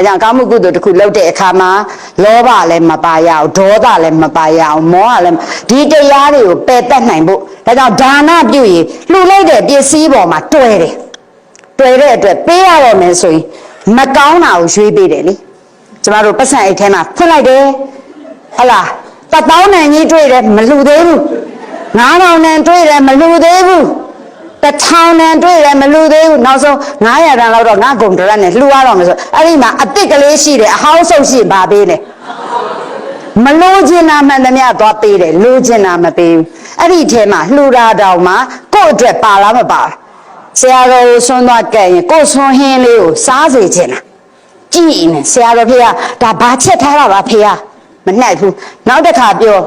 အကြောင်းကောင်းမှုကုသိုလ်တစ်ခုလုပ်တဲ့အခါမှာလောဘလည်းမပါရအောင်ဒေါသလည်းမပါရအောင်မောဟလည်းဒီတရားတွေကိုပယ်တတ်နိုင်ဖို့ဒါကြောင့်ဒါနပြုရင်လှူလိုက်တဲ့ပစ္စည်းပေါ်မှာတွယ်တယ်တွယ်တဲ့အတွက်ပေးရတော့မယ်ဆိုရင်မကောင်းတာကိုရွေးပေးတယ်လေကျမတို့ပတ်စံအိတ်ထဲမှာဖွင့်လိုက်တယ်ဟုတ်လား1000နဲ့ကြီးတွေ့တယ်မလှူသေးဘူး9000နဲ့တွေ့တယ်မလှူသေးဘူး1000နဲ့တွေ့တယ်မလှူသေးဘူးနောက်ဆုံး900တန်လောက်တော့ငါကုန်တရက်နဲ့လှူရတော့မယ်ဆိုအဲ့ဒီမှာအစ်စ်ကလေးရှိတယ်အဟောင်းဆုပ်ရှိဘာပေးလဲမလိုချင်တာမှန်သမျှသွားပေးတယ်လိုချင်တာမပေးဘူးအဲ့ဒီထဲမှာလှူတာတောင်မှကိုယ့်အတွက်ပါလားမပါဆရာတော်ကိုဆွန်းသွားကြရင်ကိုယ်ဆွန်းဟင်းလေးကိုစားစေချင်တာကြည့်နေဆရာတော်ဖေကဒါဘာချက်ထားတာပါဖေကမနှိုက်ဘူးနောက်တစ်ခါပြော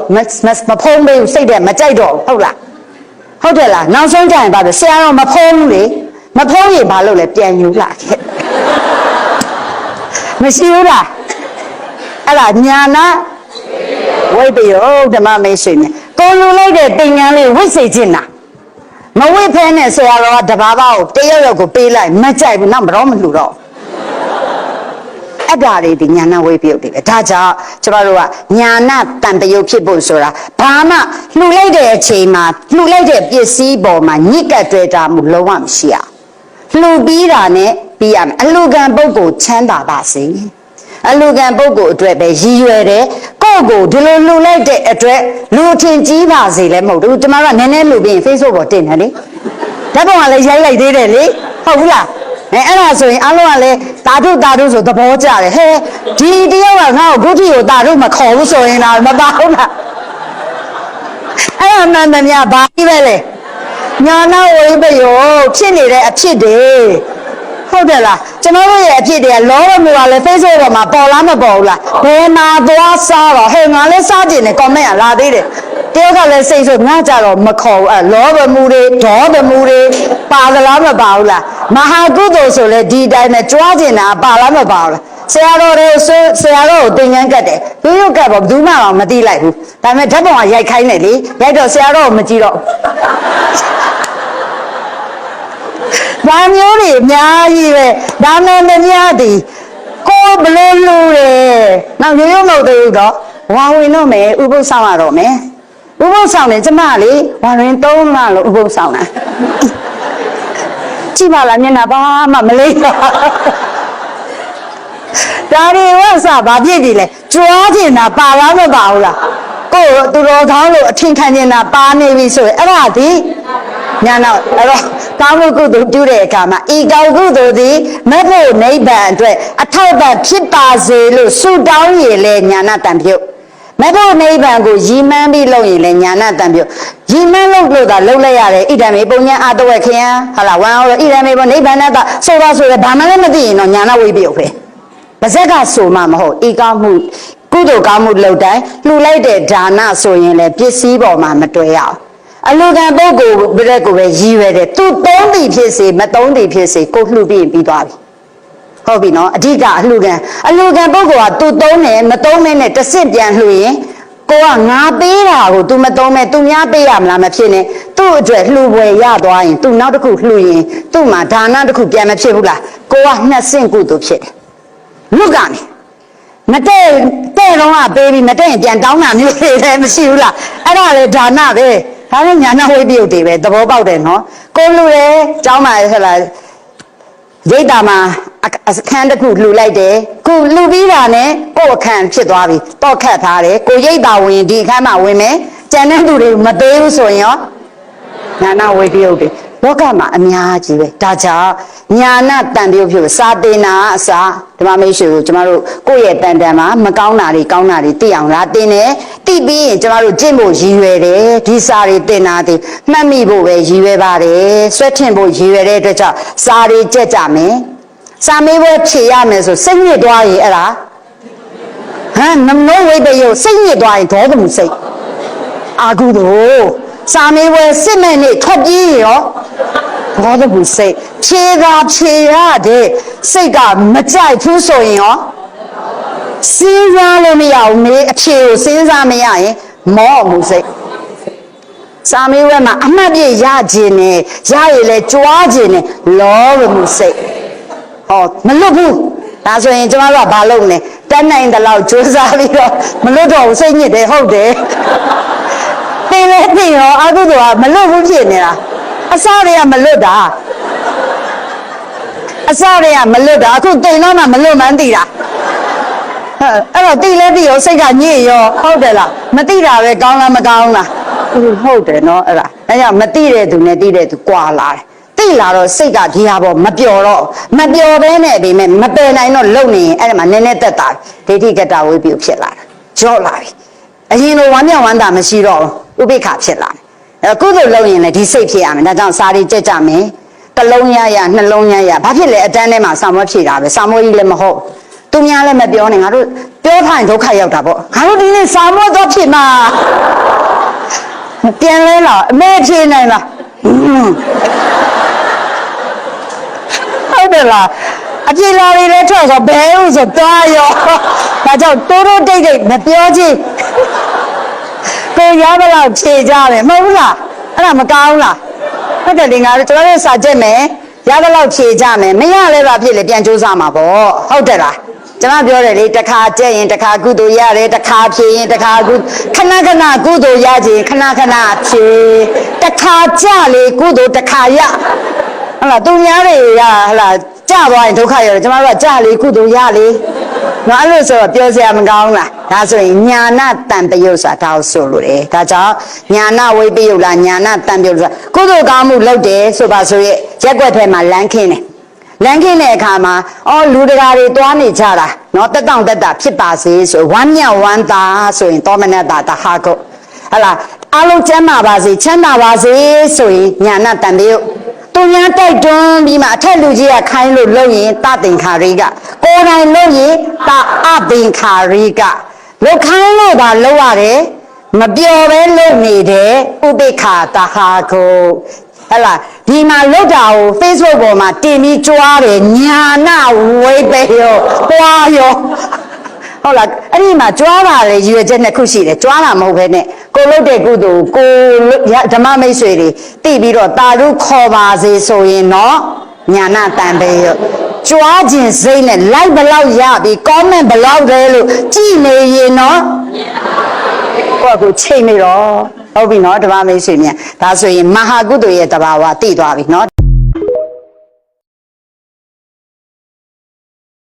မဖုံးပေးဘူးစိတ်ထဲမကြိုက်တော့ဟုတ်လားဟုတ်တယ်လားနောက်ဆုံးကြရင်ပါပဲဆရာတော်မဖုံးဘူးလေမဖုံးရင်ဘာလို့လဲပြန်ယူလာခဲ့မရှိဘူးလားအဲ့ဒါညာနာဝိပယောဓမ္မမိတ်ဆွေနဲ့ကိုလူလိုက်တဲ့တင်ငန်းလေးဝိစေခြင်းတာမဝိဖဲနဲ့ဆရာတော်ကတဘာဘာကိုတယောက်ယောက်ကိုပေးလိုက်မကြိုက်ဘူးနောက်မတော့မလှူတော့အဲ့ဒါတွေဒီညာနာဝိပယုတ်တွေပဲဒါကြောင့်ကျမတို့ကညာနာတန်တယုတ်ဖြစ်ဖို့ဆိုတာဘာမှလှူလိုက်တဲ့အချိန်မှာလှူလိုက်တဲ့ပစ္စည်းပေါ်မှာညစ်ကပ်တွေ့တာမှုလုံးဝမရှိရလှူပြီးတာနဲ့ပြီးရမယ်အလှူခံပုဂ္ဂိုလ်ချမ်းသာပါစေအလှူခံပုဂ္ဂိုလ်အတွက်ပဲရည်ရွယ်တယ်ကိုယ့်ကိုဒီလိုလှူလိုက်တဲ့အတွက်လူထင်ကြီးပါစေလည်းမဟုတ်ဘူးကျမတို့ကနည်းနည်းလှူပြီးရင် Facebook ပေါ်တင်တယ်လေဓာတ်ပုံကလည်းရိုက်လိုက်သေးတယ်လေဟုတ်ဘူးလားအဲ့ဒါဆိုရင်အလုံးကလည်းတာထုဆိုသဘောကျတယ်ဟဲ့ဒီတယောက်ကငါ့ကိုဂုတိကိုတာထုမခေါ်ဘူးဆိုရင်တော့မပါဘူးလားအဲ့ဒါမှန်သမျှဘာကြီးပဲလေညာနာဝိပယောဖြစ်နေတဲ့အဖြစ်တွေဟုတ်တယ်လားကျွန်တော်တို့ရဲ့အဖြစ်တွေကလောဘမျိုးကလည်း Facebook ပေါ်မှာပေါ်လားမပေါ်ဘူးလားဘယ်မှာသွားစားတော့ဟဲ့ငါလည်းစားကျင်တယ် comment လာသေးတယ်တယောက်ကလည်းစိတ်ဆိုငါကြတော့မခေါ်ဘူးအဲ့လောဘမှုတွေဒေါသမှုတွေပါသလားမပါဘူးလားမဟာကုသိုလ်ဆိုလေဒီတိုင်းနဲ့ကြွားကျင်တာပါလားမပါဘူးလားဆရာတော်တွေဆရာတော်ကိုသင်ငန်းကတ်တယ်ရိုးရိုးကတ်ပေါ့ဘယ်သူမှတော့မသိလိုက်ဘူးဒါပေမဲ့ဓာတ်ပုံကရိုက်ခိုင်းတယ်လေရိုက်တော့ဆရာတော်ကိုမကြည့်တော့ဘာမျိုးတွေအများကြီးပဲဒါနဲ့မများသည်ကိုဘလို့လူတယ်နောက်ရိုးရိုးမဟုတ်သေးဘူးတော့ဝါဝင်တော့မယ်ဥပုသ်ဆောင်ရတော့မယ်ဥပုသ်ဆောင်တယ်ကျမလေဝါရင်3လလို့ဥပုသ်ဆောင်တာကြည့်ပါလားမျက်နှာဘာမှမလေးတော့ဒါတွေဝဆဘာပြည့်ပြီလဲကြွားကျင်တာပါလားမပါဘူးလားကိုယ်သူတော်ကောင်းလို့အထင်ခံနေတာပါနေပြီဆိုရင်အဲ့ဒါဒီညာတော့အဲ့တော့ကောင်းမှုကုသိုလ်ပြုတဲ့အခါမှာဤကောင်းကုသိုလ်သည်မဖို့နိဗ္ဗာန်အတွက်အထောက်အပံ့ဖြစ်ပါစေလို့ဆုတောင်းရလေညာနာတန်ပြုတ်မဖို့နိဗ္ဗာန်ကိုရည်မှန်းပြီးလုပ်ရင်လေညာနာတန်ပြုတ်ရည်မှန်းလို့သာလုပ်လိုက်ရတယ်ဣဒံမေပုံညာအတဝက်ခယံဟာလားဝံဟောဣဒံမေပုံနိဗ္ဗာန်ကဆိုတော့ဆိုရဘာမှလည်းမသိရင်တော့ညာနာဝိပယုတ်ပဲပါဇက်ကဆိုမှမဟုတ်ဤကောင်းမှုကုသိုလ်ကောင်းမှုလုပ်တိုင်းလှူလိုက်တဲ့ဒါနဆိုရင်လေပစ္စည်းပေါ်မှာမတွေ့ရအောင်အလူကံပုဂ္ဂိုလ်ဘက်ကိုပဲရည်ရွယ်တယ်သူသုံးသည်ဖြစ်စေမသုံးသည်ဖြစ်စေကိုလှူပြီးပြီးသွားပြီဟုတ်ပြီနော်အဓိကအလူကံပုဂ္ဂိုလ်ကသူသုံးတယ်မသုံးမဲနဲ့တစ်စစ်ပြန်လှူရင်ကိုကငါပေးတာကို तू မသုံးမဲ तू များပေးရမလားမဖြစ်နဲ့သူ့အတွက်လှူပွဲရသွားရင် तू နောက်တစ်ခုလှူရင်သူ့မှာဒါနတစ်ခုပြန်မဖြစ်ဘူးလားကိုကနှစ်ဆင့်ကုသိုလ်ဖြစ်တယ်လူကနေမတဲ့တော့ကပေးပြီးမတဲ့ရင်ပြန်တောင်းတာမျိုးတွေလည်းမရှိဘူးလားအဲ့ဒါလေဒါနပဲဒါနဲ့ညာနာဝိပယုတ်တွေပဲသဘောပေါက်တယ်နော်ကိုလူတယ်ကျောင်းမှာဟဲ့လားရိတ်တာမှာအခန်းတစ်ခုလှူလိုက်တယ်ကိုလှူပြီးတာနဲ့ကိုအခန်းဖြစ်သွားပြီတော့ခတ်ထားတယ်ကိုရိတ်တာဝင်ဒီအခန်းမှာဝင်မယ်ကျန်တဲ့သူတွေမသေးဘူးဆိုရင်ရောညာနာဝိပယုတ်တွေလောကမှာအများကြီးပဲဒါကြောင့်ညာနာတန်ပြုတ်ဖြစ်စာတင်နာအစာဓမ္မမိတ်ဆွေကိုကျမတို့ကိုယ့်ရဲ့တန်တန်မှာမကောင်းတာတွေကောင်းတာတွေသိအောင်လားတင်တယ်သိပြီးရင်ကျမတို့ကျင့်ဖို့ရည်ရွယ်တယ်ဒီစာတွေတင်တာတွေမှတ်မိဖို့ပဲရည်ရွယ်ပါတယ်ဆွဲထင်ဖို့ရည်ရွယ်တဲ့အတွက်ကြောင့်စာတွေကြက်ကြမယ်စာမေးပွဲဖြေရမယ်ဆိုစိတ်ညစ်သွားရင်အဲ့ဒါနမောဝိပယုတ်စိတ်ညစ်သွားရင်ဒေါသမှုစိတ်အာဟုသောစာမေးပွဲစစ်မဲ့နေထွက်ပြေးရောဘောဓဘုစိတ်ဖြေတာဖြေရတဲ့စိတ်ကမကြိုက်ဘူးဆိုရင်ရောစဉ်းစားလို့မရဘူးမေးအဖြေကိုစဉ်းစားမရရင်မောမှုစိတ်စာမေးပွဲမှာအမှတ်ပြရခြင်းနဲ့ရရည်လဲကြွားခြင်းနဲ့လောဘမှုစိတ်ဟောမလွတ်ဘူး ဒါဆိုရင်ကျမတို့ကဘာလုပ်လဲတက်နိုင်တဲ့လောက်ကြိုးစားပြီးတော့မလွတ်တော့စိတ်ညစ်တယ်ဟုတ်တယ်တင်လဲတင်ရောအကုသိုလ်ကမလွတ်ဘူးဖြစ်နေတာအစတွေကမလွတ်တာအခုတင်တော့မှမလွတ်မှန်းသိတာအဲ့တော့တိလဲတိရောစိတ်ကညစ်ရောဟုတ်တယ်လားမတိတာပဲကောင်းလားမကောင်းလားဟုတ်တယ်နော်အဲ့ဒါအဲကြောင့်မတိတဲ့သူနဲ့တိတဲ့သူကွာလာတယ်တိလာတော့စိတ်ကဒီဟာပေါ်မပျော်တော့မပျော်ဘဲနဲ့ဒီမဲ့မပယ်နိုင်တော့လုံနေရင်အဲ့ဒါမှနည်းနည်းသက်သာဒိဋ္ဌိကတ္တဝိပ္ပယဖြစ်လာတာကြော့လာပြီအရင်လိုဝမ်းမြောက်ဝမ်းသာမရှိတော့ဥပိ္ပခဖြစ်လာတယ်အဲ့ကုသိုလ်လုပ်ရင်လည်းဒီစိတ်ဖြစ်ရမယ်ဒါကြောင့်စာရီကြက်ကြမယ်တစ်လုံးရရနှလုံးရရဘာဖြစ်လဲအတန်းထဲမှာစာမွေးဖြည့်တာပဲစာမွေးကြီးလည်းမဟုတ်သူများလည်းမပြောနဲ့ငါတို့ပြောထားရင်ဒုက္ခရောက်တာပေါ့ငါတို့ဒီနေ့စာမွေးတော့ဖြစ်မှာပြန်လဲလာအမေဖြည့်နိုင်လားဟုတ်တယ်လားအပြေလာတွေလည်းထွက်ဆိုဘဲဥဆိုသွားရောဒါကြောင့်တိုးတိုးတိတ်တိတ်မပြောချင်ကိုရမလို့ဖြေကြတယ်မဟုတ်ဘူးလားအဲ့ဒါမကောင်းလားဟုတ်တယ်လေငါတို့ကျွန်တော်တို့စာကြက်မယ်ရသလောက်ဖြေကြမယ်မရလဲပါဖြစ်လေပြန်စူးစမ်းမှာပေါ့ဟုတ်တယ်လားကျွန်တော်ပြောတယ်လေတစ်ခါကြက်ရင်တစ်ခါကုသိုလ်ရတယ်တစ်ခါဖြေရင်တစ်ခါခဏခဏကုသိုလ်ရခြင်းခဏဖြေတစ်ခါကြလေကုသိုလ်တစ်ခါရဟုတ်လားသူများတွေကဟလာကြသွားရင်ဒုက္ခရတယ်ကျွန်တော်တို့ကကြလေကုသိုလ်ရလေနော်အဲ့လိုဆိုတော့ပြောစရာမကောင်းလားဒါဆိုရင်ညာနာတန်ပယုတ်ဆိုတာဒါကိုဆိုလို့တယ်ဒါကြောင့်ညာနာဝိပယုတ်လားညာနာတန်ပယုတ်ဆိုတာကုသိုလ်ကောင်းမှုလုပ်တယ်ဆိုပါဆိုရဲ့ရက်ွက်ထဲမှာလမ်းခင်းတယ်လမ်းခင်းတဲ့အခါမှာလူတကာတွေတွားနေကြတာနော်တက်တောင့်တက်တာဖြစ်ပါစေဆိုဝမ်းမြောက်ဝမ်းသာဆိုရင်သောမနတတဟာကုတ်ဟလာအလုံးကျမ်းပါပါစေချမ်းသာပါစေဆိုရင်ညာနာတန်ပယုတ်သူများတိုက်တွန်းပြီးမှအထက်လူကြီးကခိုင်းလို့လုပ်ရင်တသင်္ခါရိကကိုယ်တိုင်လုပ်ရင်တအသင်္ခါရိကလုပ်ခိုင်းလို့ပါလုပ်ရတယ်မပျော်ပဲလုပ်နေတယ်ဥပိ္ပခာတဟာကိုဟဲ့လားဒီမှာလုပ်တာကို Facebook ပေါ်မှာတင်ပြီးကြွားတယ်ညာနာဝိပေရောပွားရောဟုတ်လားအဲ့ဒီမှာကြွားတာလေရွေချက်နှစ်ခုရှိတယ်ကြွားတာမဟုတ်ဘဲနဲ့ကိုလုပ်တဲ့ကုသိုလ်ကိုဓမ္မမိတ်ဆွေတွေသိပြီးတော့တာရုခေါ်ပါစေဆိုရင်တော့ညာနာတန်ပေရောကြွားခြင်းစိတ်နဲ့ like ဘလောက်ရပြီ comment ဘလောက်လဲလို့ကြည်နေရင်တော့ကိုယ့်ကိုချိန်နေတော့ဟုတ်ပြီနော်ဓမ္မမိတ်ဆွေများဒါဆိုရင်မဟာကုသိုလ်ရဲ့တဘာဝသိသွားပြီနော်